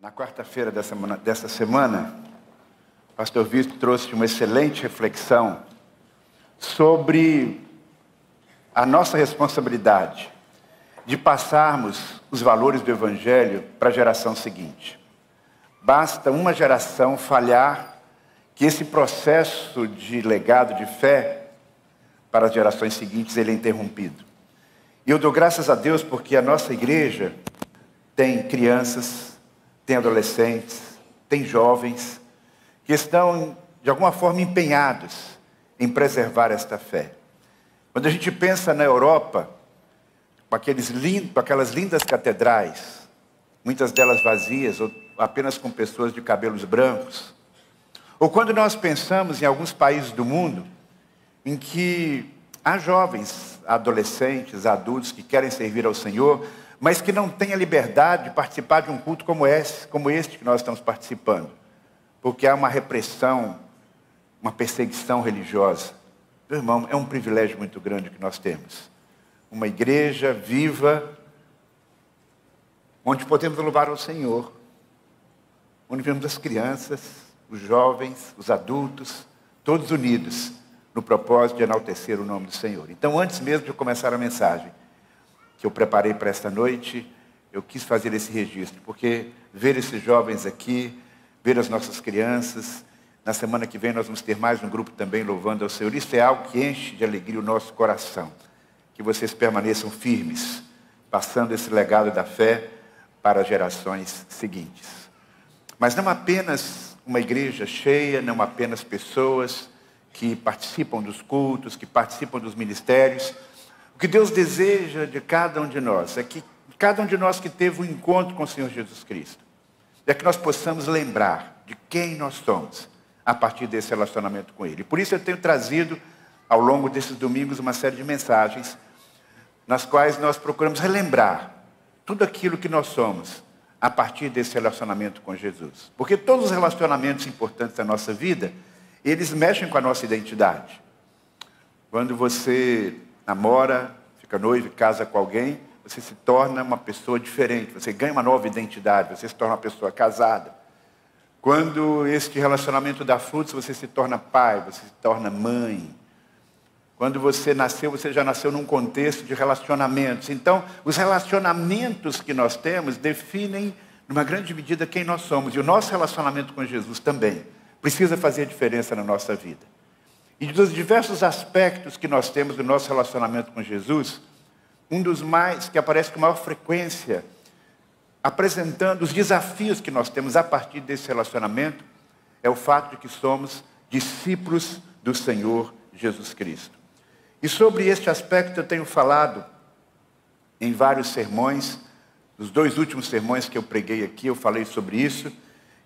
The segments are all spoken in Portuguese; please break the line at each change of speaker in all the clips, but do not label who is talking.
Na quarta-feira dessa semana, o pastor Vitor trouxe uma excelente reflexão sobre a nossa responsabilidade de passarmos os valores do Evangelho para a geração seguinte. Basta uma geração falhar que esse processo de legado de fé para as gerações seguintes ele é interrompido. E eu dou graças a Deus porque a nossa igreja tem crianças, tem adolescentes, tem jovens que estão, de alguma forma, empenhados em preservar esta fé. Quando a gente pensa na Europa, com aquelas lindas catedrais, muitas delas vazias, ou apenas com pessoas de cabelos brancos, ou quando nós pensamos em alguns países do mundo, em que há jovens, adolescentes, adultos que querem servir ao Senhor, mas que não têm a liberdade de participar de um culto como este que nós estamos participando, porque há uma repressão, uma perseguição religiosa. Meu irmão, é um privilégio muito grande que nós temos. Uma igreja viva, onde podemos louvar ao Senhor, onde vemos as crianças, os jovens, os adultos, todos unidos no propósito de enaltecer o nome do Senhor. Então, antes mesmo de eu começar a mensagem que eu preparei para esta noite, eu quis fazer esse registro, porque ver esses jovens aqui, ver as nossas crianças, na semana que vem nós vamos ter mais um grupo também louvando ao Senhor, isso é algo que enche de alegria o nosso coração, que vocês permaneçam firmes, passando esse legado da fé para as gerações seguintes. Mas não apenas uma igreja cheia, não apenas pessoas que participam dos cultos, que participam dos ministérios. O que Deus deseja de cada um de nós é que cada um de nós que teve um encontro com o Senhor Jesus Cristo, é que nós possamos lembrar de quem nós somos a partir desse relacionamento com Ele. Por isso eu tenho trazido ao longo desses domingos uma série de mensagens nas quais nós procuramos relembrar tudo aquilo que nós somos a partir desse relacionamento com Jesus. Porque todos os relacionamentos importantes da nossa vida, eles mexem com a nossa identidade. Quando você namora, fica noivo, casa com alguém, você se torna uma pessoa diferente, você ganha uma nova identidade, você se torna uma pessoa casada. Quando este relacionamento dá frutos, você se torna pai, você se torna mãe. Quando você nasceu, você já nasceu num contexto de relacionamentos. Então, os relacionamentos que nós temos definem, numa grande medida, quem nós somos. E o nosso relacionamento com Jesus também precisa fazer diferença na nossa vida. E dos diversos aspectos que nós temos do nosso relacionamento com Jesus, um dos mais, que aparece com maior frequência, apresentando os desafios que nós temos a partir desse relacionamento, é o fato de que somos discípulos do Senhor Jesus Cristo. E sobre este aspecto eu tenho falado em vários sermões, nos 2 últimos sermões que eu preguei aqui, eu falei sobre isso,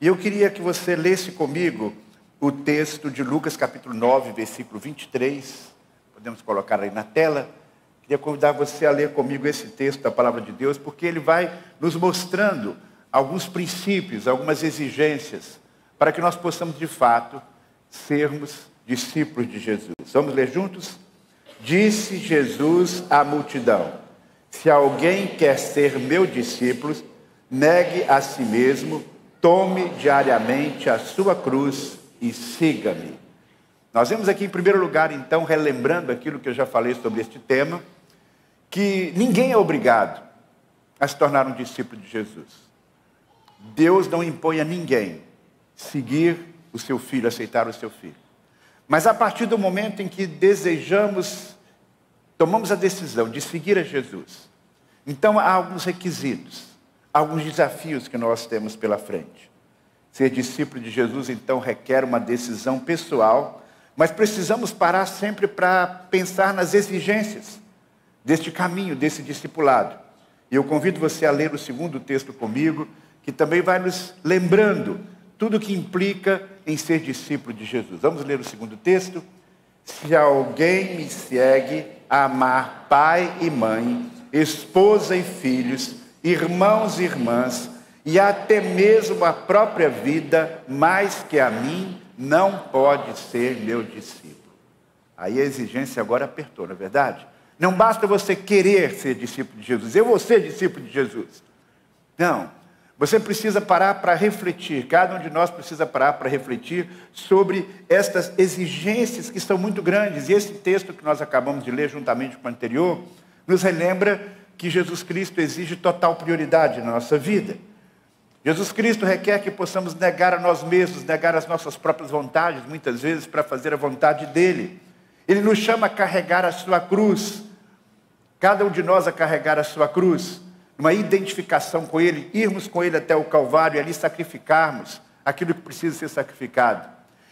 e eu queria que você lesse comigo o texto de Lucas capítulo 9, versículo 23, podemos colocar aí na tela. Queria convidar você a ler comigo esse texto da Palavra de Deus, porque ele vai nos mostrando alguns princípios, algumas exigências, para que nós possamos de fato sermos discípulos de Jesus. Vamos ler juntos? Disse Jesus à multidão: se alguém quer ser meu discípulo, negue a si mesmo, tome diariamente a sua cruz e siga-me. Nós vemos aqui em primeiro lugar, então, relembrando aquilo que eu já falei sobre este tema, que ninguém é obrigado a se tornar um discípulo de Jesus. Deus não impõe a ninguém seguir o seu filho, aceitar o seu filho. Mas a partir do momento em que tomamos a decisão de seguir a Jesus, então há alguns requisitos, alguns desafios que nós temos pela frente. Ser discípulo de Jesus, então, requer uma decisão pessoal, mas precisamos parar sempre para pensar nas exigências deste caminho, desse discipulado. E eu convido você a ler o segundo texto comigo, que também vai nos lembrando tudo o que implica em ser discípulo de Jesus. Vamos ler o segundo texto? Se alguém me segue, a amar pai e mãe, esposa e filhos, irmãos e irmãs, e até mesmo a própria vida, mais que a mim, não pode ser meu discípulo. Aí a exigência agora apertou, não é verdade? Não basta você querer ser discípulo de Jesus, eu vou ser discípulo de Jesus. Não, Você precisa parar para refletir, cada um de nós precisa parar para refletir sobre estas exigências que são muito grandes. E esse texto que nós acabamos de ler juntamente com o anterior, nos relembra que Jesus Cristo exige total prioridade na nossa vida. Jesus Cristo requer que possamos negar a nós mesmos, negar as nossas próprias vontades, muitas vezes para fazer a vontade dEle. Ele nos chama a carregar a sua cruz, cada um de nós a carregar a sua cruz, uma identificação com Ele, irmos com Ele até o Calvário e ali sacrificarmos aquilo que precisa ser sacrificado.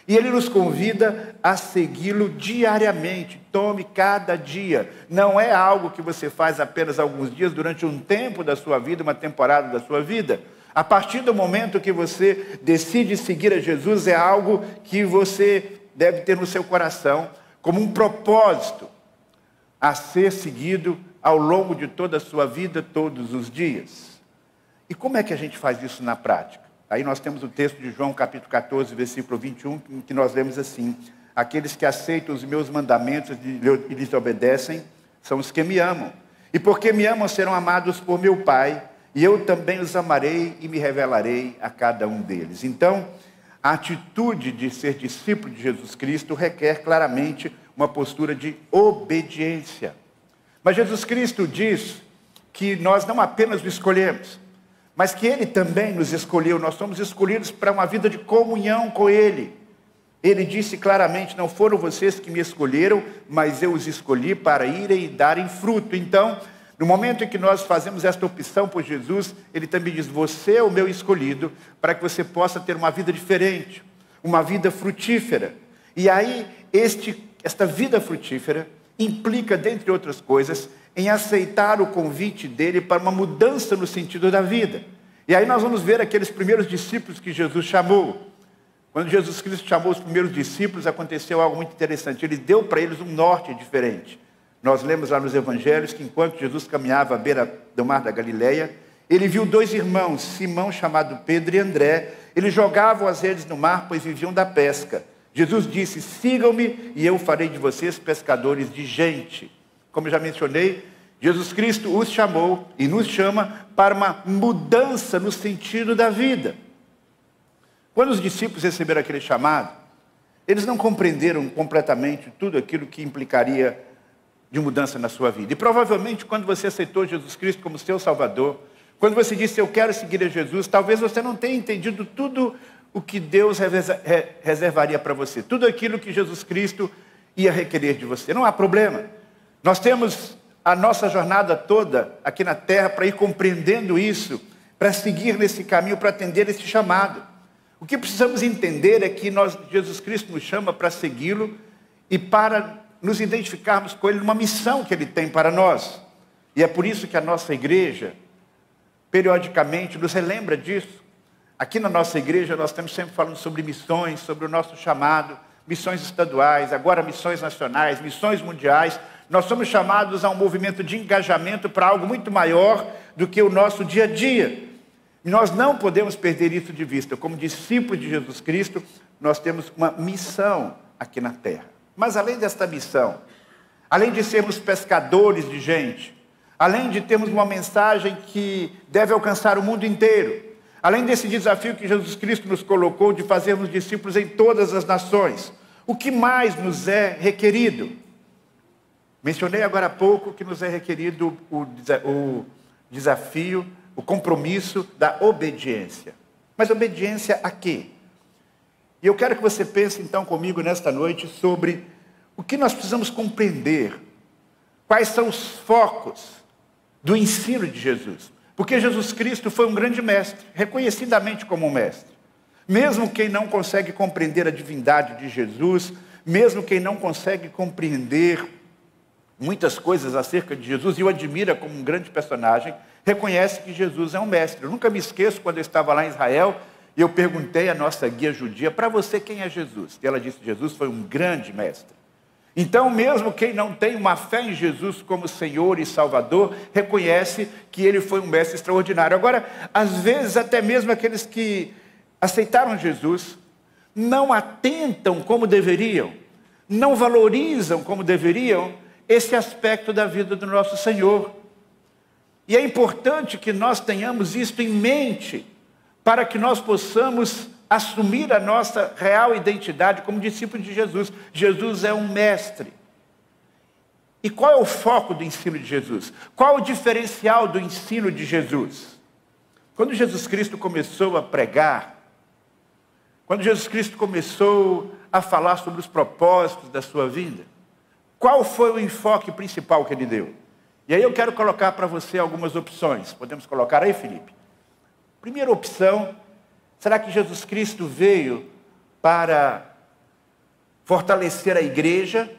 E Ele nos convida a segui-lo diariamente. Tome cada dia. Não é algo que você faz apenas alguns dias, durante um tempo da sua vida, uma temporada da sua vida. A partir do momento que você decide seguir a Jesus, é algo que você deve ter no seu coração como um propósito a ser seguido ao longo de toda a sua vida, todos os dias. E como é que a gente faz isso na prática? Aí nós temos o texto de João, capítulo 14, versículo 21, que nós lemos assim: aqueles que aceitam os meus mandamentos e lhes obedecem, são os que me amam. E porque me amam, serão amados por meu Pai, e eu também os amarei e me revelarei a cada um deles. Então, a atitude de ser discípulo de Jesus Cristo requer claramente uma postura de obediência. Mas Jesus Cristo diz que nós não apenas o escolhemos, mas que Ele também nos escolheu. Nós somos escolhidos para uma vida de comunhão com Ele. Ele disse claramente: não foram vocês que me escolheram, mas eu os escolhi para irem e darem fruto. Então, no momento em que nós fazemos esta opção por Jesus, Ele também diz: você é o meu escolhido, para que você possa ter uma vida diferente, uma vida frutífera. E aí, esta vida frutífera implica, dentre outras coisas, em aceitar o convite dele para uma mudança no sentido da vida. E aí nós vamos ver aqueles primeiros discípulos que Jesus chamou. Quando Jesus Cristo chamou os primeiros discípulos, aconteceu algo muito interessante. Ele deu para eles um norte diferente. Nós lemos lá nos evangelhos que enquanto Jesus caminhava à beira do mar da Galileia, ele viu dois irmãos, Simão, chamado Pedro, e André. Eles jogavam as redes no mar, pois viviam da pesca. Jesus disse: sigam-me e eu farei de vocês pescadores de gente. Como eu já mencionei, Jesus Cristo os chamou e nos chama para uma mudança no sentido da vida. Quando os discípulos receberam aquele chamado, eles não compreenderam completamente tudo aquilo que implicaria de mudança na sua vida. E provavelmente quando você aceitou Jesus Cristo como seu Salvador, quando você disse: eu quero seguir a Jesus, talvez você não tenha entendido tudo o que Deus reservaria para você, tudo aquilo que Jesus Cristo ia requerer de você. Não há problema. Nós temos a nossa jornada toda aqui na terra para ir compreendendo isso, para seguir nesse caminho, para atender esse chamado. O que precisamos entender é que Jesus Cristo nos chama para segui-lo e para nos identificarmos com Ele numa missão que Ele tem para nós. E é por isso que a nossa igreja, periodicamente, nos relembra disso. Aqui na nossa igreja nós estamos sempre falando sobre missões, sobre o nosso chamado, missões estaduais, agora missões nacionais, missões mundiais. Nós somos chamados a um movimento de engajamento para algo muito maior do que o nosso dia a dia. E nós não podemos perder isso de vista. Como discípulos de Jesus Cristo, nós temos uma missão aqui na terra. Mas além desta missão, além de sermos pescadores de gente, além de termos uma mensagem que deve alcançar o mundo inteiro, além desse desafio que Jesus Cristo nos colocou de fazermos discípulos em todas as nações, o que mais nos é requerido? Mencionei agora há pouco que nos é requerido o desafio, o compromisso da obediência. Mas obediência a quê? E eu quero que você pense então comigo nesta noite sobre o que nós precisamos compreender, quais são os focos do ensino de Jesus. Porque Jesus Cristo foi um grande mestre, reconhecidamente como um mestre. Mesmo quem não consegue compreender a divindade de Jesus, mesmo quem não consegue compreender muitas coisas acerca de Jesus e o admira como um grande personagem, reconhece que Jesus é um mestre. Eu nunca me esqueço quando eu estava lá em Israel e eu perguntei à nossa guia judia: para você quem é Jesus? E ela disse: Jesus foi um grande mestre. Então, mesmo quem não tem uma fé em Jesus como Senhor e Salvador, reconhece que Ele foi um mestre extraordinário. Agora, às vezes, até mesmo aqueles que aceitaram Jesus, não atentam como deveriam, não valorizam como deveriam esse aspecto da vida do nosso Senhor. E é importante que nós tenhamos isto em mente para que nós possamos assumir a nossa real identidade como discípulos de Jesus. Jesus é um mestre. E qual é o foco do ensino de Jesus? Qual é o diferencial do ensino de Jesus? Quando Jesus Cristo começou a pregar, quando Jesus Cristo começou a falar sobre os propósitos da sua vinda, qual foi o enfoque principal que ele deu? E aí eu quero colocar para você algumas opções. Podemos colocar aí, Felipe? Primeira opção, será que Jesus Cristo veio para fortalecer a igreja?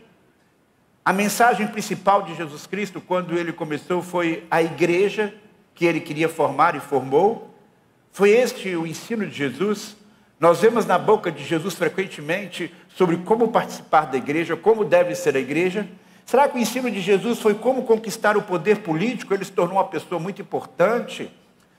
A mensagem principal de Jesus Cristo, quando ele começou, foi a igreja que ele queria formar e formou. Foi este o ensino de Jesus. Nós vemos na boca de Jesus frequentemente sobre como participar da igreja, como deve ser a igreja. Será que o ensino de Jesus foi como conquistar o poder político? Ele se tornou uma pessoa muito importante.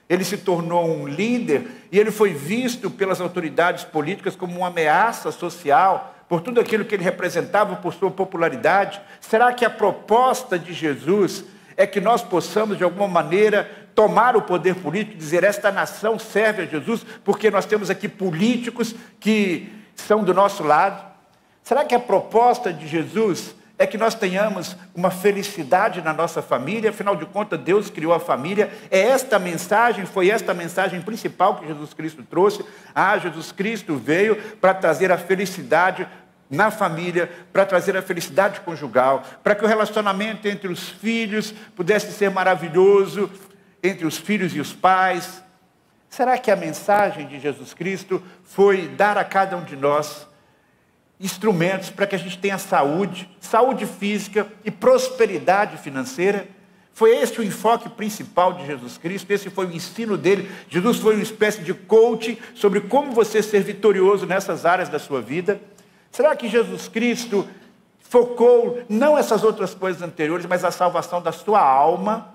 Ele se tornou um líder e ele foi visto pelas autoridades políticas como uma ameaça social, por tudo aquilo que ele representava, por sua popularidade. Será que a proposta de Jesus é que nós possamos, de alguma maneira, tomar o poder político e dizer, esta nação serve a Jesus, porque nós temos aqui políticos que são do nosso lado? Será que a proposta de Jesus é que nós tenhamos uma felicidade na nossa família? Afinal de contas, Deus criou a família. Foi esta mensagem principal que Jesus Cristo trouxe. Jesus Cristo veio para trazer a felicidade na família, para trazer a felicidade conjugal, para que o relacionamento entre os filhos pudesse ser maravilhoso, entre os filhos e os pais. Será que a mensagem de Jesus Cristo foi dar a cada um de nós instrumentos para que a gente tenha saúde física e prosperidade financeira? Foi esse o enfoque principal de Jesus Cristo, esse foi o ensino dele. Jesus foi uma espécie de coaching sobre como você ser vitorioso nessas áreas da sua vida. Será que Jesus Cristo focou não essas outras coisas anteriores, mas a salvação da sua alma?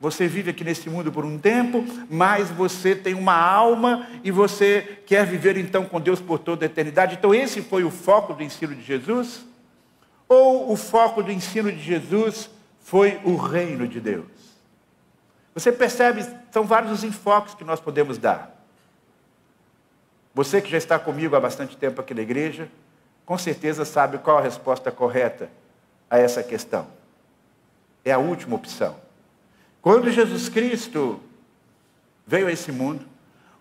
Você vive aqui nesse mundo por um tempo, mas você tem uma alma e você quer viver então com Deus por toda a eternidade. Então esse foi o foco do ensino de Jesus? Ou o foco do ensino de Jesus foi o reino de Deus? Você percebe, são vários os enfoques que nós podemos dar. Você que já está comigo há bastante tempo aqui na igreja, com certeza sabe qual a resposta correta a essa questão. É a última opção. Quando Jesus Cristo veio a esse mundo,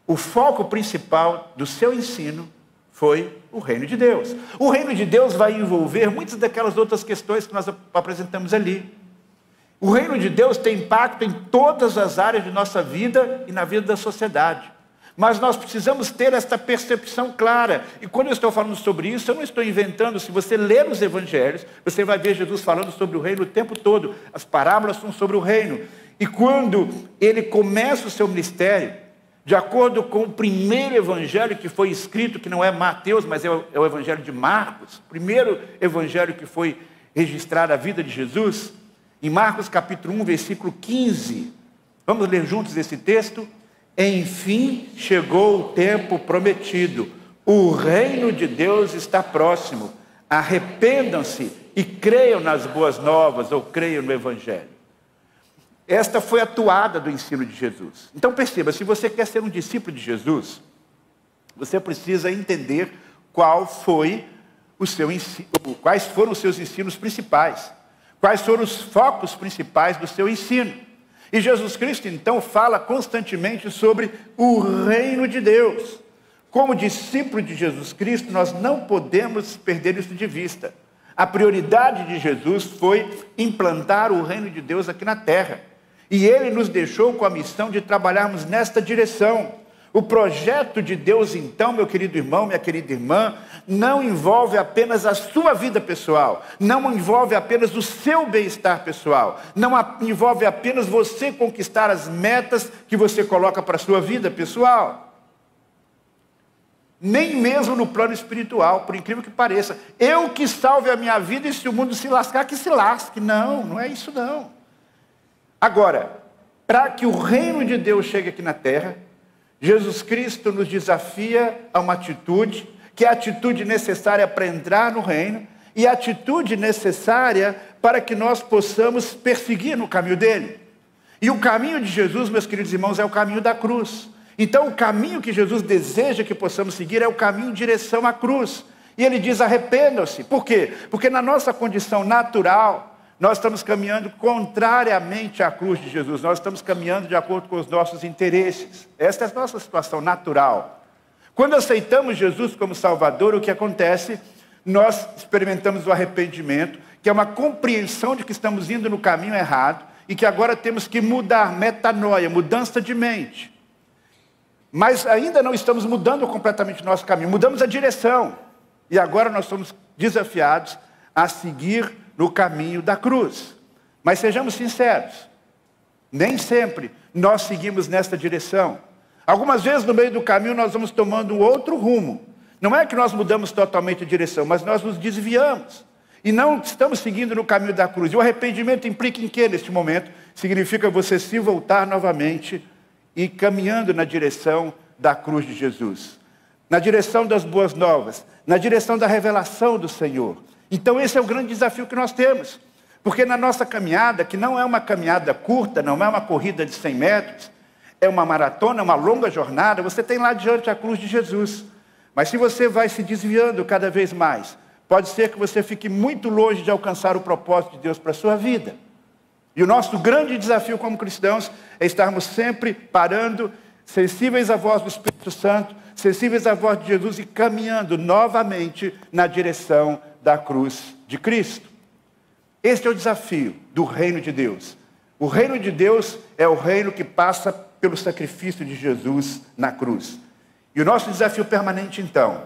o foco principal do seu ensino foi o reino de Deus. O reino de Deus vai envolver muitas daquelas outras questões que nós apresentamos ali. O reino de Deus tem impacto em todas as áreas de nossa vida e na vida da sociedade. Mas nós precisamos ter esta percepção clara. E quando eu estou falando sobre isso, eu não estou inventando. Se você ler os evangelhos, você vai ver Jesus falando sobre o reino o tempo todo. As parábolas são sobre o reino. E quando ele começa o seu ministério, de acordo com o primeiro evangelho que foi escrito, que não é Mateus, mas é o evangelho de Marcos, o primeiro evangelho que foi registrado a vida de Jesus, em Marcos capítulo 1, versículo 15. Vamos ler juntos esse texto? Enfim chegou o tempo prometido, o reino de Deus está próximo, arrependam-se e creiam nas boas novas, ou creiam no evangelho. Esta foi a toada do ensino de Jesus. Então perceba, se você quer ser um discípulo de Jesus, você precisa entender quais foram os seus ensinos principais, quais foram os focos principais do seu ensino. E Jesus Cristo, então, fala constantemente sobre o reino de Deus. Como discípulo de Jesus Cristo, nós não podemos perder isso de vista. A prioridade de Jesus foi implantar o reino de Deus aqui na terra. E ele nos deixou com a missão de trabalharmos nesta direção. O projeto de Deus, então, meu querido irmão, minha querida irmã, não envolve apenas a sua vida pessoal, não envolve apenas o seu bem-estar pessoal, não envolve apenas você conquistar as metas que você coloca para a sua vida pessoal. Nem mesmo no plano espiritual, por incrível que pareça. Eu que salve a minha vida e se o mundo se lascar, que se lasque. Não, não é isso não. Agora, para que o reino de Deus chegue aqui na terra, Jesus Cristo nos desafia a uma atitude, que é a atitude necessária para entrar no reino, e a atitude necessária para que nós possamos perseguir no caminho dele. E o caminho de Jesus, meus queridos irmãos, é o caminho da cruz. Então o caminho que Jesus deseja que possamos seguir é o caminho em direção à cruz. E ele diz: arrependam-se. Por quê? Porque na nossa condição natural, nós estamos caminhando contrariamente à cruz de Jesus. Nós estamos caminhando de acordo com os nossos interesses. Esta é a nossa situação natural. Quando aceitamos Jesus como Salvador, o que acontece? Nós experimentamos o arrependimento, que é uma compreensão de que estamos indo no caminho errado e que agora temos que mudar, metanoia, mudança de mente. Mas ainda não estamos mudando completamente o nosso caminho, mudamos a direção. E agora nós somos desafiados a seguir no caminho da cruz. Mas sejamos sinceros, nem sempre nós seguimos nesta direção. Algumas vezes no meio do caminho nós vamos tomando um outro rumo. Não é que nós mudamos totalmente a direção, mas nós nos desviamos. E não estamos seguindo no caminho da cruz. E o arrependimento implica em quê neste momento? Significa você se voltar novamente e caminhando na direção da cruz de Jesus. Na direção das boas novas, na direção da revelação do Senhor. Então esse é o grande desafio que nós temos. Porque na nossa caminhada, que não é uma caminhada curta, não é uma corrida de 100 metros, é uma maratona, uma longa jornada, você tem lá diante a cruz de Jesus. Mas se você vai se desviando cada vez mais, pode ser que você fique muito longe de alcançar o propósito de Deus para a sua vida. E o nosso grande desafio como cristãos é estarmos sempre parando, sensíveis à voz do Espírito Santo, sensíveis à voz de Jesus e caminhando novamente na direção da cruz de Cristo. Este é o desafio do reino de Deus. O reino de Deus é o reino que passa pelo sacrifício de Jesus na cruz. E o nosso desafio permanente, então,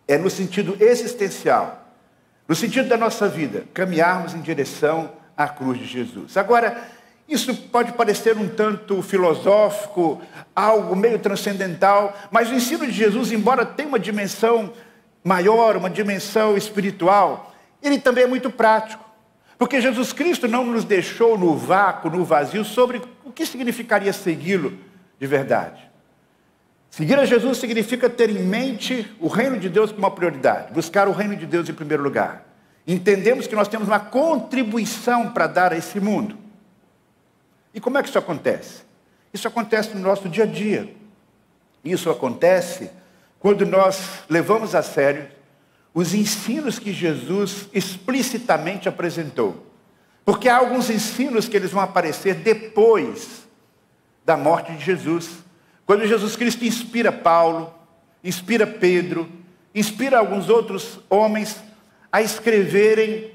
é no sentido existencial, no sentido da nossa vida, caminharmos em direção à cruz de Jesus. Agora, isso pode parecer um tanto filosófico, algo meio transcendental, mas o ensino de Jesus, embora tenha uma dimensão maior, uma dimensão espiritual, ele também é muito prático. Porque Jesus Cristo não nos deixou no vácuo, no vazio, sobre o que significaria segui-lo de verdade. Seguir a Jesus significa ter em mente o reino de Deus como uma prioridade, buscar o reino de Deus em primeiro lugar. Entendemos que nós temos uma contribuição para dar a esse mundo. E como é que isso acontece? Isso acontece no nosso dia a dia. Isso acontece quando nós levamos a sério os ensinos que Jesus explicitamente apresentou. Porque há alguns ensinos que eles vão aparecer depois da morte de Jesus. Quando Jesus Cristo inspira Paulo, inspira Pedro, inspira alguns outros homens a escreverem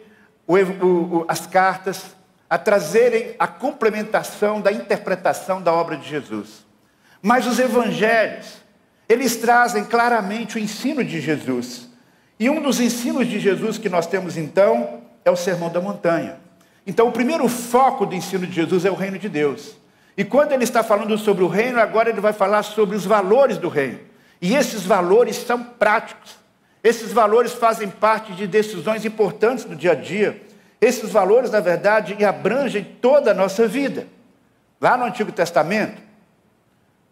as cartas, a trazerem a complementação da interpretação da obra de Jesus. Mas os evangelhos, eles trazem claramente o ensino de Jesus. E um dos ensinos de Jesus que nós temos então é o Sermão da Montanha. Então o primeiro foco do ensino de Jesus é o reino de Deus. E quando ele está falando sobre o reino, agora ele vai falar sobre os valores do reino. E esses valores são práticos. Esses valores fazem parte de decisões importantes do dia a dia. Esses valores, na verdade, abrangem toda a nossa vida. Lá no Antigo Testamento,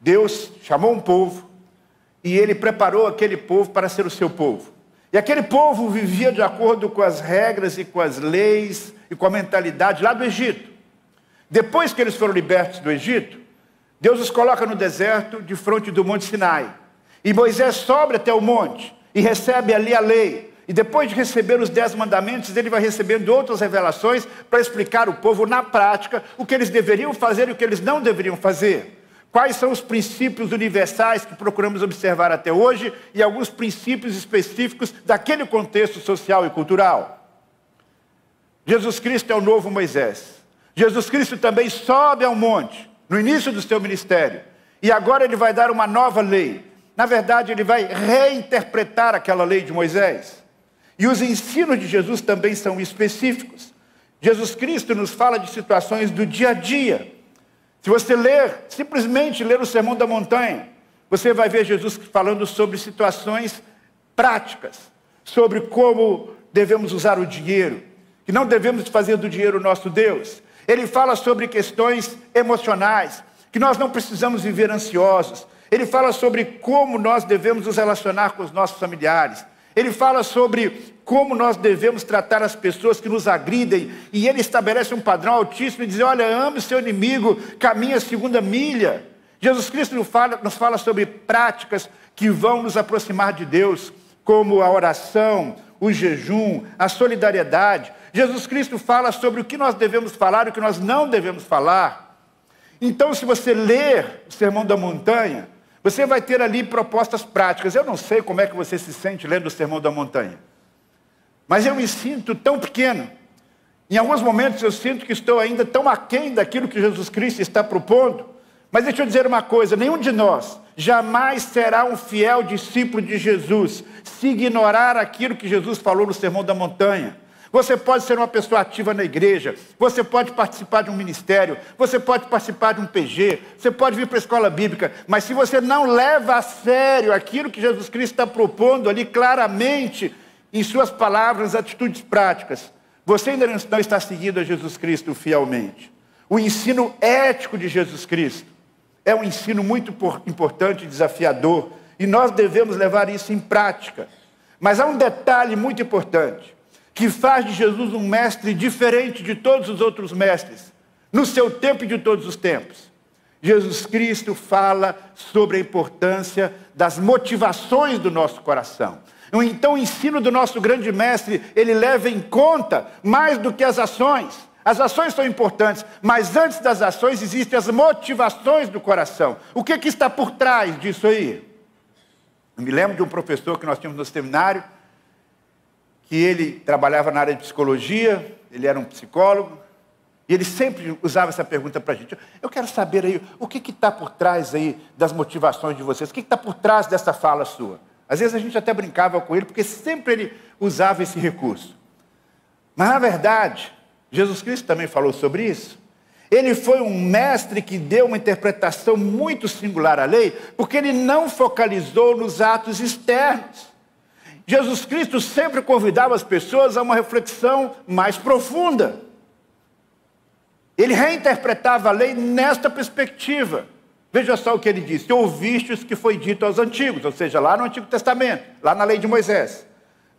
Deus chamou um povo e ele preparou aquele povo para ser o seu povo. E aquele povo vivia de acordo com as regras e com as leis e com a mentalidade lá do Egito. Depois que eles foram libertos do Egito, Deus os coloca no deserto, de frente do Monte Sinai. E Moisés sobe até o monte e recebe ali a lei. E depois de receber os 10 mandamentos, ele vai recebendo outras revelações para explicar ao povo na prática o que eles deveriam fazer e o que eles não deveriam fazer. Quais são os princípios universais que procuramos observar até hoje e alguns princípios específicos daquele contexto social e cultural. Jesus Cristo é o novo Moisés. Jesus Cristo também sobe ao monte, no início do seu ministério. E agora ele vai dar uma nova lei. Na verdade, ele vai reinterpretar aquela lei de Moisés. E os ensinos de Jesus também são específicos. Jesus Cristo nos fala de situações do dia a dia. Se você simplesmente ler o Sermão da Montanha, você vai ver Jesus falando sobre situações práticas, sobre como devemos usar o dinheiro, que não devemos fazer do dinheiro o nosso Deus. Ele fala sobre questões emocionais, que nós não precisamos viver ansiosos. Ele fala sobre como nós devemos nos relacionar com os nossos familiares. Ele fala sobre como nós devemos tratar as pessoas que nos agridem. E ele estabelece um padrão altíssimo e diz, olha, ame o seu inimigo, caminhe a segunda milha. Jesus Cristo nos fala sobre práticas que vão nos aproximar de Deus, como a oração, o jejum, a solidariedade. Jesus Cristo fala sobre o que nós devemos falar e o que nós não devemos falar. Então, se você ler o Sermão da Montanha, você vai ter ali propostas práticas. Eu não sei como é que você se sente lendo o Sermão da Montanha, mas eu me sinto tão pequeno. Em alguns momentos eu sinto que estou ainda tão aquém daquilo que Jesus Cristo está propondo. Mas deixa eu dizer uma coisa, nenhum de nós jamais será um fiel discípulo de Jesus se ignorar aquilo que Jesus falou no Sermão da Montanha. Você pode ser uma pessoa ativa na igreja, você pode participar de um ministério, você pode participar de um PG, você pode vir para a escola bíblica, mas se você não leva a sério aquilo que Jesus Cristo está propondo ali claramente, em suas palavras, atitudes práticas, você ainda não está seguindo a Jesus Cristo fielmente. O ensino ético de Jesus Cristo é um ensino muito importante e desafiador, e nós devemos levar isso em prática. Mas há um detalhe muito importante, que faz de Jesus um mestre diferente de todos os outros mestres, no seu tempo e de todos os tempos. Jesus Cristo fala sobre a importância das motivações do nosso coração. Então o ensino do nosso grande mestre, ele leva em conta mais do que as ações. As ações são importantes, mas antes das ações existem as motivações do coração. O que está por trás disso aí? Eu me lembro de um professor que nós tínhamos no seminário, que ele trabalhava na área de psicologia, ele era um psicólogo, e ele sempre usava essa pergunta para a gente. Eu quero saber aí, o que está por trás aí das motivações de vocês? O que está por trás dessa fala sua? Às vezes a gente até brincava com ele, porque sempre ele usava esse recurso. Mas na verdade, Jesus Cristo também falou sobre isso. Ele foi um mestre que deu uma interpretação muito singular à lei, porque ele não focalizou nos atos externos. Jesus Cristo sempre convidava as pessoas a uma reflexão mais profunda. Ele reinterpretava a lei nesta perspectiva. Veja só o que ele disse: ouvistes o que foi dito aos antigos, ou seja, lá no Antigo Testamento, lá na lei de Moisés.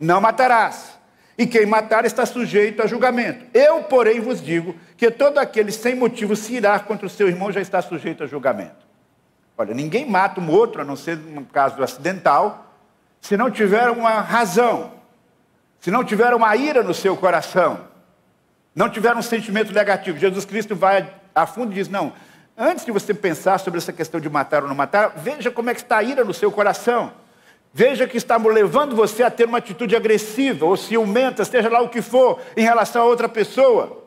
Não matarás, e quem matar está sujeito a julgamento. Eu, porém, vos digo que todo aquele sem motivo se irá contra o seu irmão já está sujeito a julgamento. Olha, ninguém mata um outro, a não ser num caso acidental, se não tiver uma razão, se não tiver uma ira no seu coração, não tiver um sentimento negativo. Jesus Cristo vai a fundo e diz, não, antes de você pensar sobre essa questão de matar ou não matar, veja como é que está a ira no seu coração. Veja que está levando você a ter uma atitude agressiva ou ciumenta, seja lá o que for, em relação a outra pessoa.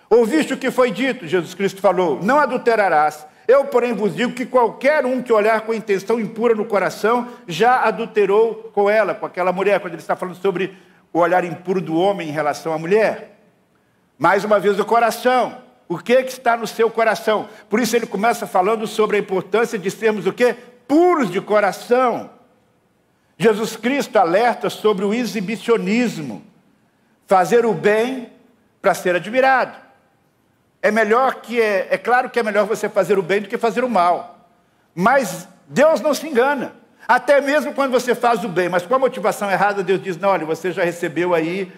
Ouviste o que foi dito, Jesus Cristo falou, não adulterarás. Eu, porém, vos digo que qualquer um que olhar com intenção impura no coração, já adulterou com ela, com aquela mulher, quando ele está falando sobre o olhar impuro do homem em relação à mulher. Mais uma vez, o coração. O que está no seu coração? Por isso ele começa falando sobre a importância de sermos o quê? Puros de coração. Jesus Cristo alerta sobre o exibicionismo. Fazer o bem para ser admirado. É claro que é melhor você fazer o bem do que fazer o mal. Mas Deus não se engana. Até mesmo quando você faz o bem, mas com a motivação errada, Deus diz, não, olha, você já recebeu aí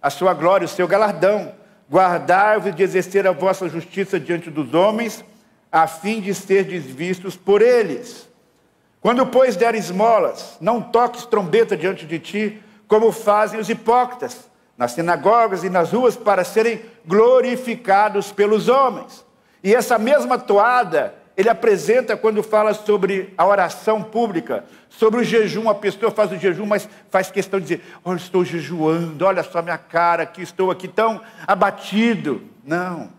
a sua glória, o seu galardão. Guardai-vos de exercer a vossa justiça diante dos homens, a fim de serdes vistos por eles. Quando, pois, der esmolas, não toques trombeta diante de ti, como fazem os hipócritas, nas sinagogas e nas ruas, para serem glorificados pelos homens. E essa mesma toada, ele apresenta quando fala sobre a oração pública, sobre o jejum. A pessoa faz o jejum, mas faz questão de dizer, olha, estou jejuando, olha só minha cara aqui, estou aqui tão abatido. Não.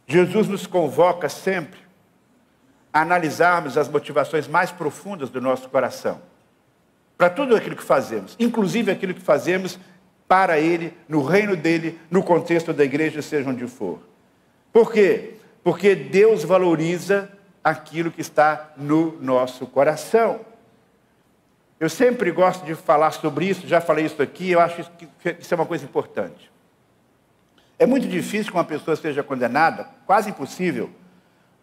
Jesus nos convoca sempre a analisarmos as motivações mais profundas do nosso coração. Para tudo aquilo que fazemos, inclusive aquilo que fazemos para Ele, no reino dEle, no contexto da igreja, seja onde for. Por quê? Porque Deus valoriza aquilo que está no nosso coração. Eu sempre gosto de falar sobre isso, já falei isso aqui, eu acho que isso é uma coisa importante. É muito difícil que uma pessoa seja condenada, quase impossível,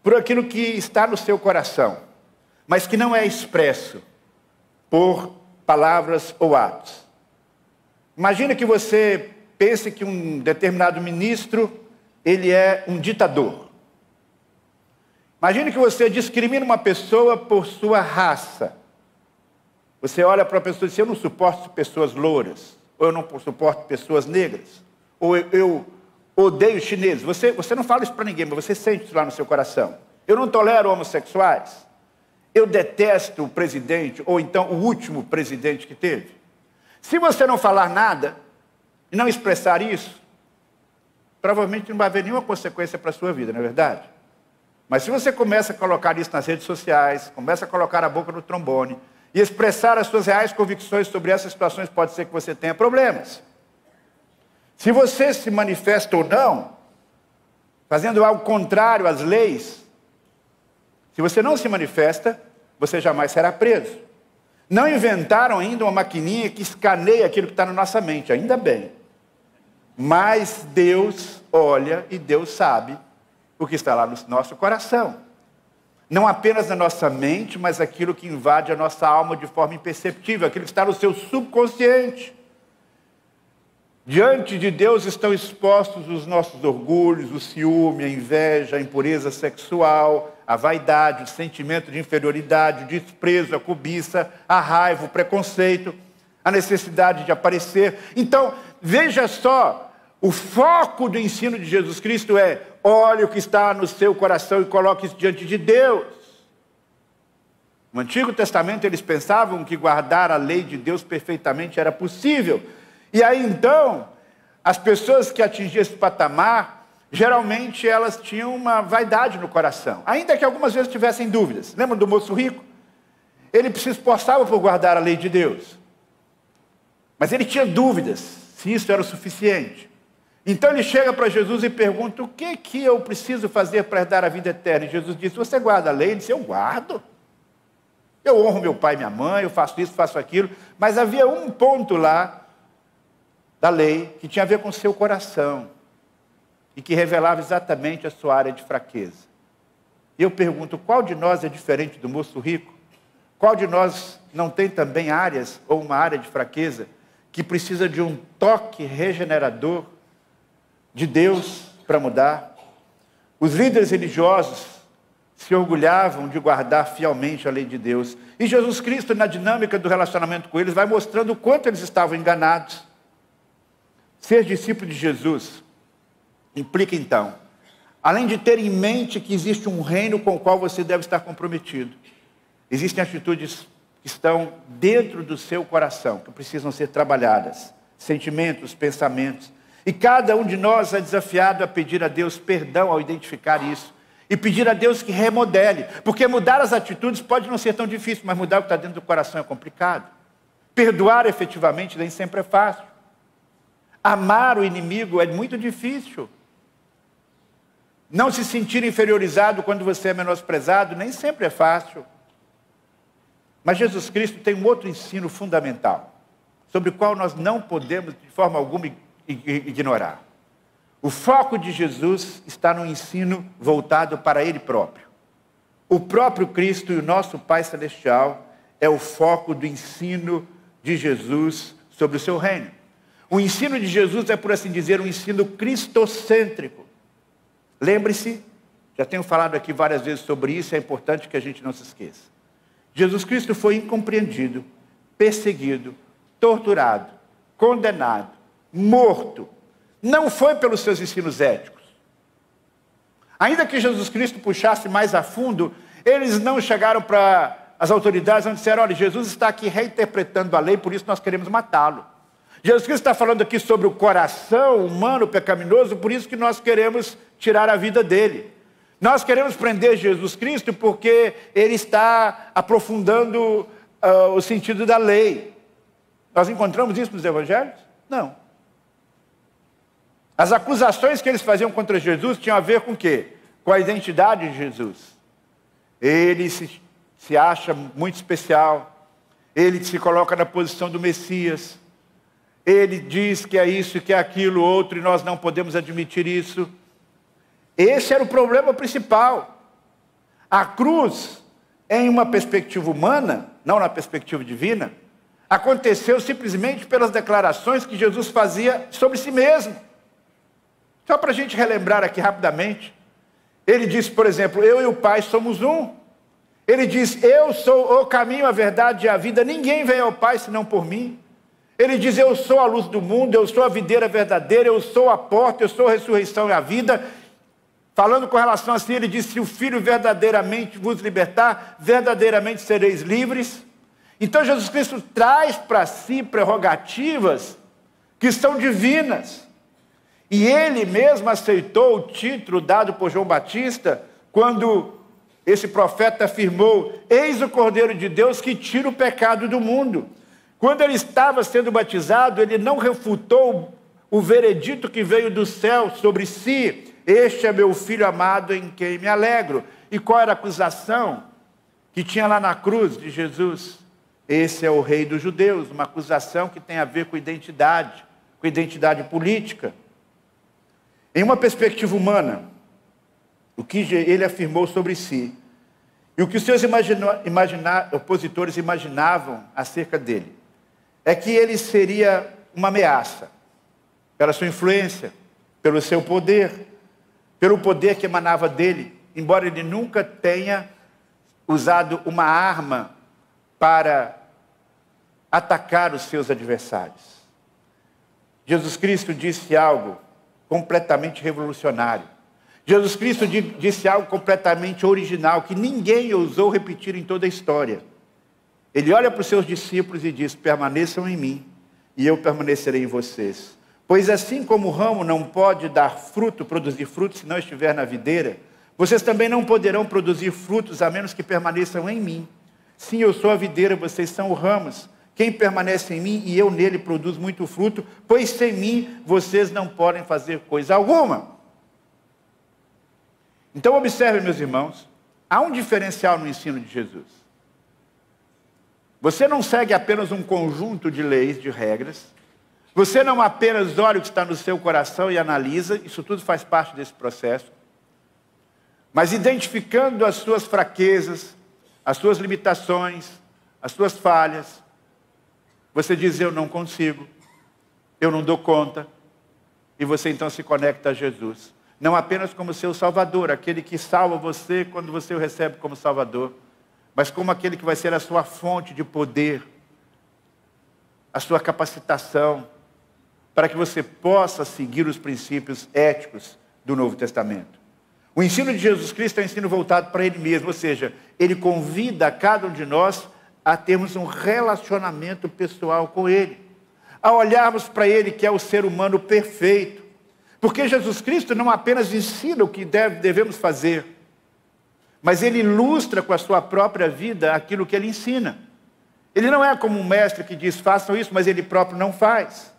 por aquilo que está no seu coração, mas que não é expresso por palavras ou atos. Imagina que você pense que um determinado ministro, ele é um ditador. Imagine que você discrimina uma pessoa por sua raça. Você olha para a pessoa e diz, eu não suporto pessoas louras, ou eu não suporto pessoas negras, ou eu odeio chineses. Você não fala isso para ninguém, mas você sente isso lá no seu coração. Eu não tolero homossexuais. Eu detesto o presidente, ou então o último presidente que teve. Se você não falar nada e não expressar isso, provavelmente não vai haver nenhuma consequência para a sua vida, não é verdade? Mas se você começa a colocar isso nas redes sociais, começa a colocar a boca no trombone e expressar as suas reais convicções sobre essas situações, pode ser que você tenha problemas. Se você se manifesta ou não, fazendo algo contrário às leis, se você não se manifesta, você jamais será preso. Não inventaram ainda uma maquininha que escaneia aquilo que está na nossa mente, ainda bem. Mas Deus olha e Deus sabe o que está lá no nosso coração. Não apenas na nossa mente, mas aquilo que invade a nossa alma de forma imperceptível, aquilo que está no seu subconsciente. Diante de Deus estão expostos os nossos orgulhos, o ciúme, a inveja, a impureza sexual, a vaidade, o sentimento de inferioridade, o desprezo, a cobiça, a raiva, o preconceito, a necessidade de aparecer. Então, veja só, o foco do ensino de Jesus Cristo é: olhe o que está no seu coração e coloque isso diante de Deus. No Antigo Testamento eles pensavam que guardar a lei de Deus perfeitamente era possível. E aí então, as pessoas que atingiam esse patamar, geralmente elas tinham uma vaidade no coração, ainda que algumas vezes tivessem dúvidas. Lembra do moço rico? Ele se esforçava por guardar a lei de Deus, mas ele tinha dúvidas se isso era o suficiente. Então ele chega para Jesus e pergunta: o que eu preciso fazer para herdar a vida eterna? E Jesus disse: você guarda a lei? Ele disse: eu guardo. Eu honro meu pai e minha mãe, eu faço isso, faço aquilo. Mas havia um ponto lá da lei que tinha a ver com o seu coração e que revelava exatamente a sua área de fraqueza. E eu pergunto: qual de nós é diferente do moço rico? Qual de nós não tem também áreas ou uma área de fraqueza que precisa de um toque regenerador de Deus para mudar? Os líderes religiosos se orgulhavam de guardar fielmente a lei de Deus. E Jesus Cristo, na dinâmica do relacionamento com eles, vai mostrando o quanto eles estavam enganados. Ser discípulo de Jesus implica, então, além de ter em mente que existe um reino com o qual você deve estar comprometido, existem atitudes que estão dentro do seu coração, que precisam ser trabalhadas, sentimentos, pensamentos. E cada um de nós é desafiado a pedir a Deus perdão ao identificar isso, e pedir a Deus que remodele, porque mudar as atitudes pode não ser tão difícil, mas mudar o que está dentro do coração é complicado. Perdoar efetivamente nem sempre é fácil. Amar o inimigo é muito difícil. Não se sentir inferiorizado quando você é menosprezado nem sempre é fácil. Mas Jesus Cristo tem um outro ensino fundamental, sobre o qual nós não podemos de forma alguma ignorar. O foco de Jesus está no ensino voltado para Ele próprio. O próprio Cristo e o nosso Pai Celestial é o foco do ensino de Jesus sobre o seu reino. O ensino de Jesus é, por assim dizer, um ensino cristocêntrico. Lembre-se, já tenho falado aqui várias vezes sobre isso, é importante que a gente não se esqueça. Jesus Cristo foi incompreendido, perseguido, torturado, condenado, morto. Não foi pelos seus ensinos éticos. Ainda que Jesus Cristo puxasse mais a fundo, eles não chegaram para as autoridades e disseram: olha, Jesus está aqui reinterpretando a lei, por isso nós queremos matá-lo. Jesus Cristo está falando aqui sobre o coração humano pecaminoso, por isso que nós queremos tirar a vida dele. Nós queremos prender Jesus Cristo porque ele está aprofundando o sentido da lei. Nós encontramos isso nos evangelhos? Não. As acusações que eles faziam contra Jesus tinham a ver com o quê? Com a identidade de Jesus. Ele se acha muito especial. Ele se coloca na posição do Messias. Ele diz que é isso, que é aquilo, outro, e nós não podemos admitir isso. Esse era o problema principal. A cruz, em uma perspectiva humana, não na perspectiva divina, aconteceu simplesmente pelas declarações que Jesus fazia sobre si mesmo. Só para a gente relembrar aqui rapidamente. Ele disse, por exemplo, eu e o Pai somos um. Ele diz, eu sou o caminho, a verdade e a vida, ninguém vem ao Pai senão por mim. Ele diz, eu sou a luz do mundo, eu sou a videira verdadeira, eu sou a porta, eu sou a ressurreição e a vida. Falando com relação a si, ele diz, se o Filho verdadeiramente vos libertar, verdadeiramente sereis livres. Então Jesus Cristo traz para si prerrogativas que são divinas. E ele mesmo aceitou o título dado por João Batista, quando esse profeta afirmou, eis o Cordeiro de Deus que tira o pecado do mundo. Quando ele estava sendo batizado, ele não refutou o veredito que veio do céu sobre si. Este é meu filho amado em quem me alegro. E qual era a acusação que tinha lá na cruz de Jesus? Esse é o rei dos judeus, uma acusação que tem a ver com identidade política. Em uma perspectiva humana, o que ele afirmou sobre si, e o que os seus opositores imaginavam acerca dele, é que ele seria uma ameaça, pela sua influência, pelo seu poder, pelo poder que emanava dele, embora ele nunca tenha usado uma arma para atacar os seus adversários. Jesus Cristo disse algo completamente revolucionário. Jesus Cristo disse algo completamente original, que ninguém ousou repetir em toda a história. Ele olha para os seus discípulos e diz, permaneçam em mim, e eu permanecerei em vocês. Pois assim como o ramo não pode dar fruto, produzir fruto, se não estiver na videira, vocês também não poderão produzir frutos, a menos que permaneçam em mim. Sim, eu sou a videira, vocês são os ramos. Quem permanece em mim e eu nele produz muito fruto, pois sem mim vocês não podem fazer coisa alguma. Então observe, meus irmãos, há um diferencial no ensino de Jesus. Você não segue apenas um conjunto de leis, de regras. Você não apenas olha o que está no seu coração e analisa, isso tudo faz parte desse processo. Mas identificando as suas fraquezas, as suas limitações, as suas falhas, você diz, eu não consigo, eu não dou conta, e você então se conecta a Jesus. Não apenas como seu Salvador, aquele que salva você quando você o recebe como Salvador, mas como aquele que vai ser a sua fonte de poder, a sua capacitação, para que você possa seguir os princípios éticos do Novo Testamento. O ensino de Jesus Cristo é um ensino voltado para Ele mesmo, ou seja, Ele convida a cada um de nós a termos um relacionamento pessoal com Ele, a olharmos para Ele, que é o ser humano perfeito, porque Jesus Cristo não apenas ensina o que devemos fazer, mas Ele ilustra com a sua própria vida aquilo que Ele ensina. Ele não é como um mestre que diz, façam isso, mas Ele próprio não faz.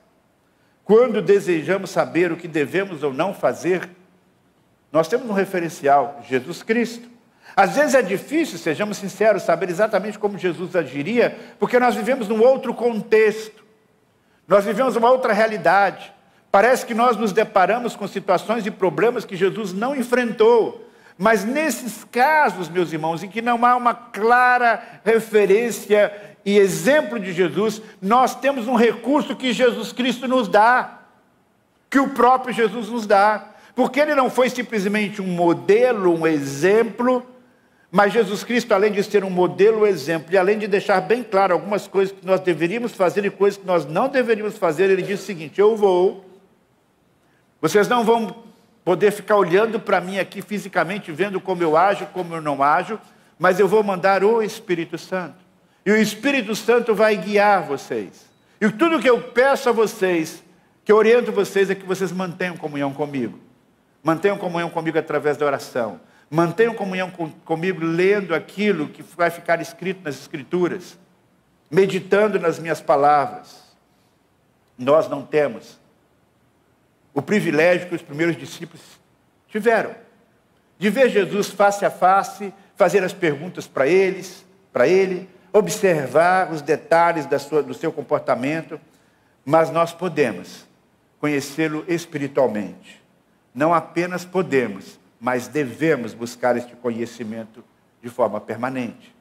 Quando desejamos saber o que devemos ou não fazer, nós temos um referencial, Jesus Cristo. Às vezes é difícil, sejamos sinceros, saber exatamente como Jesus agiria, porque nós vivemos num outro contexto. Nós vivemos uma outra realidade. Parece que nós nos deparamos com situações e problemas que Jesus não enfrentou. Mas nesses casos, meus irmãos, em que não há uma clara referência e exemplo de Jesus, nós temos um recurso que Jesus Cristo nos dá, que o próprio Jesus nos dá. Porque Ele não foi simplesmente um modelo, um exemplo, mas Jesus Cristo, além de ser um modelo, um exemplo, e além de deixar bem claro algumas coisas que nós deveríamos fazer e coisas que nós não deveríamos fazer, Ele disse o seguinte, vocês não vão poder ficar olhando para mim aqui fisicamente, vendo como eu ajo, como eu não ajo, mas eu vou mandar o Espírito Santo. E o Espírito Santo vai guiar vocês. E tudo que eu peço a vocês, que eu oriento vocês, é que vocês mantenham comunhão comigo. Mantenham comunhão comigo através da oração. Mantenham comunhão comigo lendo aquilo que vai ficar escrito nas Escrituras. Meditando nas minhas palavras. Nós não temos o privilégio que os primeiros discípulos tiveram. De ver Jesus face a face, fazer as perguntas para ele, observar os detalhes do seu comportamento. Mas nós podemos conhecê-lo espiritualmente. Não apenas podemos, mas devemos buscar este conhecimento de forma permanente.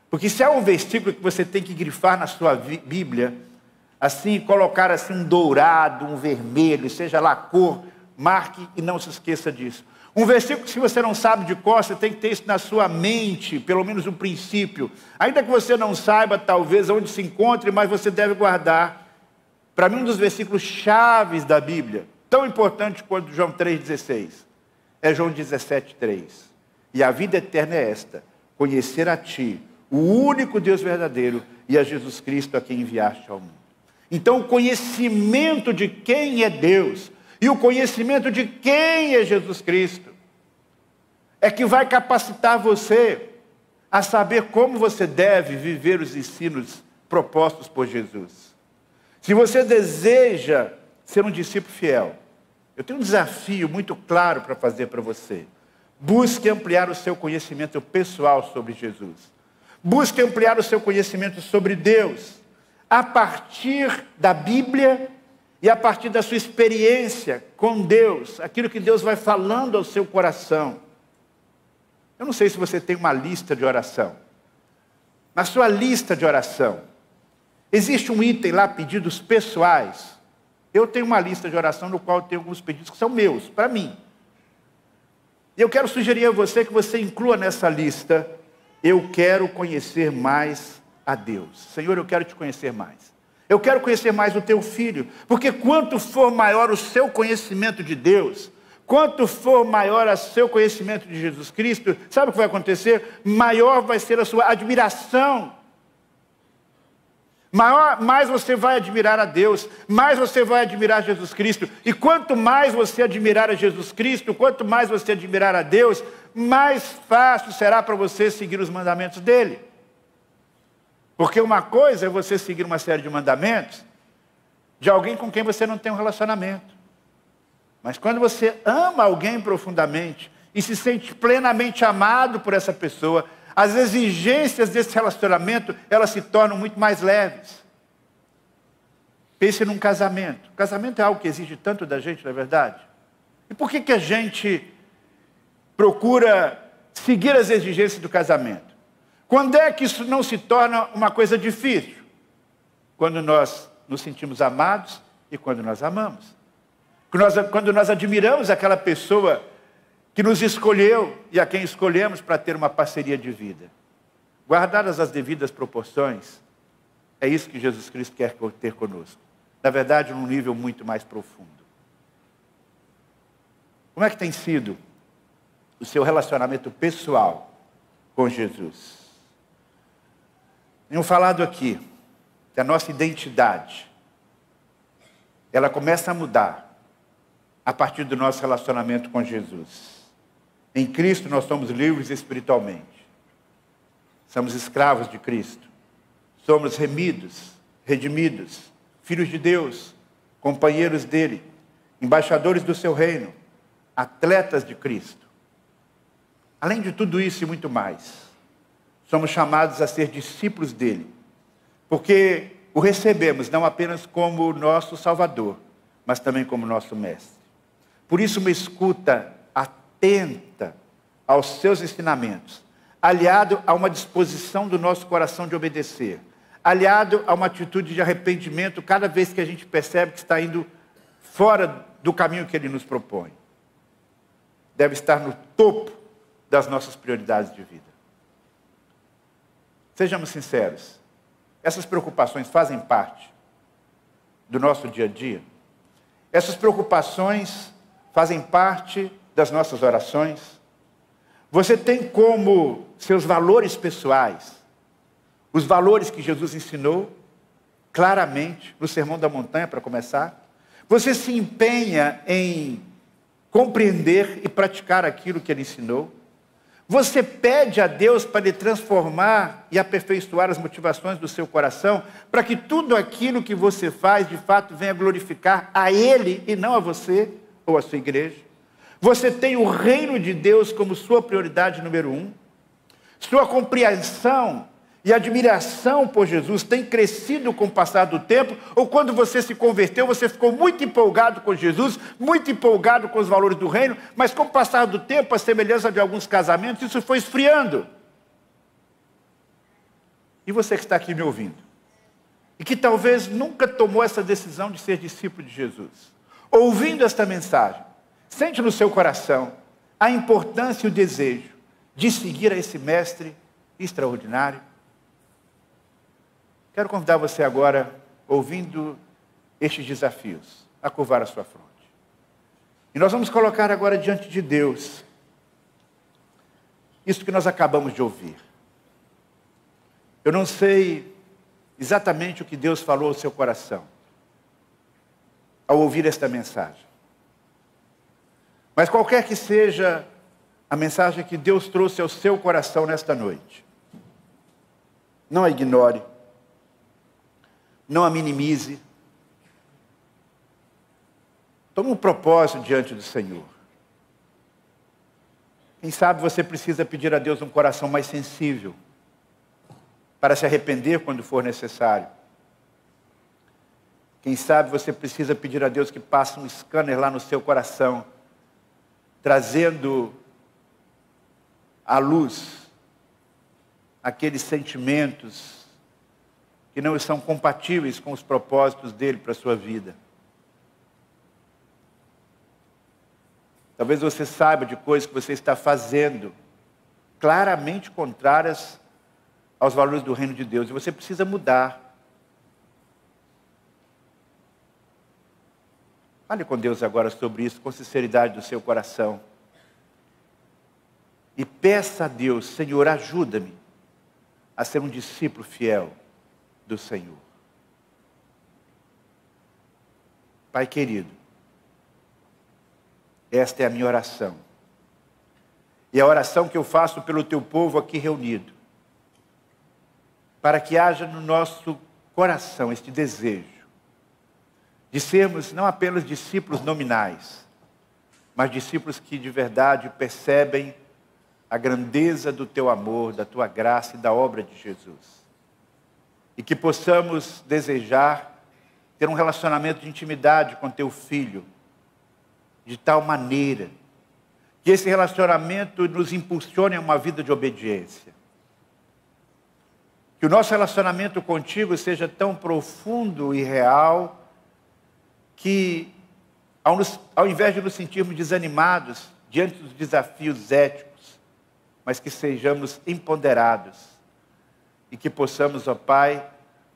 Porque se há um versículo que você tem que grifar na sua Bíblia, assim, colocar assim um dourado, um vermelho, seja lá a cor, marque e não se esqueça disso. Um versículo que se você não sabe de cor, você tem que ter isso na sua mente, pelo menos um princípio. Ainda que você não saiba, talvez, onde se encontre, mas você deve guardar. Para mim, um dos versículos chaves da Bíblia, tão importante quanto João 3,16, é João 17,3. E a vida eterna é esta, conhecer a Ti, o único Deus verdadeiro, e a Jesus Cristo a quem enviaste ao mundo. Então, o conhecimento de quem é Deus e o conhecimento de quem é Jesus Cristo é que vai capacitar você a saber como você deve viver os ensinos propostos por Jesus. Se você deseja ser um discípulo fiel, eu tenho um desafio muito claro para fazer para você. Busque ampliar o seu conhecimento pessoal sobre Jesus. Busque ampliar o seu conhecimento sobre Deus, a partir da Bíblia e a partir da sua experiência com Deus, aquilo que Deus vai falando ao seu coração. Eu não sei se você tem uma lista de oração. Na sua lista de oração, existe um item lá, pedidos pessoais. Eu tenho uma lista de oração no qual eu tenho alguns pedidos que são meus, para mim. E eu quero sugerir a você que você inclua nessa lista: eu quero conhecer mais a Deus. Senhor, eu quero te conhecer mais. Eu quero conhecer mais o teu filho, porque quanto for maior o seu conhecimento de Deus, quanto for maior o seu conhecimento de Jesus Cristo, sabe o que vai acontecer? Maior vai ser a sua admiração. Mais você vai admirar a Deus, mais você vai admirar Jesus Cristo. E quanto mais você admirar a Jesus Cristo, quanto mais você admirar a Deus, mais fácil será para você seguir os mandamentos dele. Porque uma coisa é você seguir uma série de mandamentos de alguém com quem você não tem um relacionamento. Mas quando você ama alguém profundamente e se sente plenamente amado por essa pessoa, as exigências desse relacionamento, elas se tornam muito mais leves. Pense num casamento. O casamento é algo que exige tanto da gente, não é verdade? E por que a gente procura seguir as exigências do casamento? Quando é que isso não se torna uma coisa difícil? Quando nós nos sentimos amados e quando nós amamos. Quando nós admiramos aquela pessoa que nos escolheu e a quem escolhemos para ter uma parceria de vida. Guardadas as devidas proporções, é isso que Jesus Cristo quer ter conosco. Na verdade, num nível muito mais profundo. Como é que tem sido o seu relacionamento pessoal com Jesus? Tenho falado aqui que a nossa identidade, ela começa a mudar a partir do nosso relacionamento com Jesus. Em Cristo nós somos livres espiritualmente. Somos escravos de Cristo. Somos remidos, redimidos, filhos de Deus, companheiros dele, embaixadores do seu reino, atletas de Cristo. Além de tudo isso e muito mais, somos chamados a ser discípulos dele, porque o recebemos não apenas como nosso Salvador, mas também como nosso Mestre. Por isso, uma escuta atenta aos seus ensinamentos, aliado a uma disposição do nosso coração de obedecer, aliado a uma atitude de arrependimento cada vez que a gente percebe que está indo fora do caminho que ele nos propõe, deve estar no topo das nossas prioridades de vida. Sejamos sinceros, essas preocupações fazem parte do nosso dia a dia? Essas preocupações fazem parte das nossas orações? Você tem como seus valores pessoais, os valores que Jesus ensinou claramente no Sermão da Montanha, para começar? Você se empenha em compreender e praticar aquilo que ele ensinou? Você pede a Deus para lhe transformar e aperfeiçoar as motivações do seu coração, para que tudo aquilo que você faz, de fato, venha glorificar a Ele e não a você ou a sua igreja? Você tem o reino de Deus como sua prioridade número 1? Sua compreensão e admiração por Jesus tem crescido com o passar do tempo? Ou quando você se converteu, você ficou muito empolgado com Jesus, muito empolgado com os valores do reino, mas com o passar do tempo, a semelhança de alguns casamentos, isso foi esfriando? E você que está aqui me ouvindo, e que talvez nunca tomou essa decisão de ser discípulo de Jesus, ouvindo esta mensagem, sente no seu coração a importância e o desejo de seguir a esse mestre extraordinário. Quero convidar você agora, ouvindo estes desafios, a curvar a sua fronte. E nós vamos colocar agora diante de Deus isso que nós acabamos de ouvir. Eu não sei exatamente o que Deus falou ao seu coração ao ouvir esta mensagem. Mas qualquer que seja a mensagem que Deus trouxe ao seu coração nesta noite, não a ignore, não a minimize. Tome um propósito diante do Senhor. Quem sabe você precisa pedir a Deus um coração mais sensível, para se arrepender quando for necessário. Quem sabe você precisa pedir a Deus que passe um scanner lá no seu coração, trazendo à luz aqueles sentimentos que não são compatíveis com os propósitos dele para a sua vida. Talvez você saiba de coisas que você está fazendo claramente contrárias aos valores do reino de Deus, e você precisa mudar. Fale com Deus agora sobre isso, com sinceridade do seu coração. E peça a Deus: Senhor, ajuda-me a ser um discípulo fiel do Senhor. Pai querido, esta é a minha oração. E a oração que eu faço pelo teu povo aqui reunido, para que haja no nosso coração este desejo de sermos não apenas discípulos nominais, mas discípulos que de verdade percebem a grandeza do teu amor, da tua graça e da obra de Jesus. E que possamos desejar ter um relacionamento de intimidade com teu Filho, de tal maneira que esse relacionamento nos impulsione a uma vida de obediência. Que o nosso relacionamento contigo seja tão profundo e real que, ao invés de nos sentirmos desanimados diante dos desafios éticos, mas que sejamos empoderados e que possamos, ó Pai,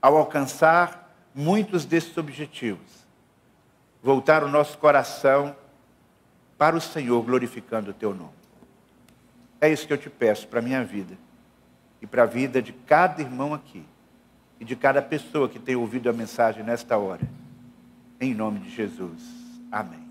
ao alcançar muitos desses objetivos, voltar o nosso coração para o Senhor, glorificando o teu nome. É isso que eu te peço para a minha vida e para a vida de cada irmão aqui e de cada pessoa que tem ouvido a mensagem nesta hora. Em nome de Jesus. Amém.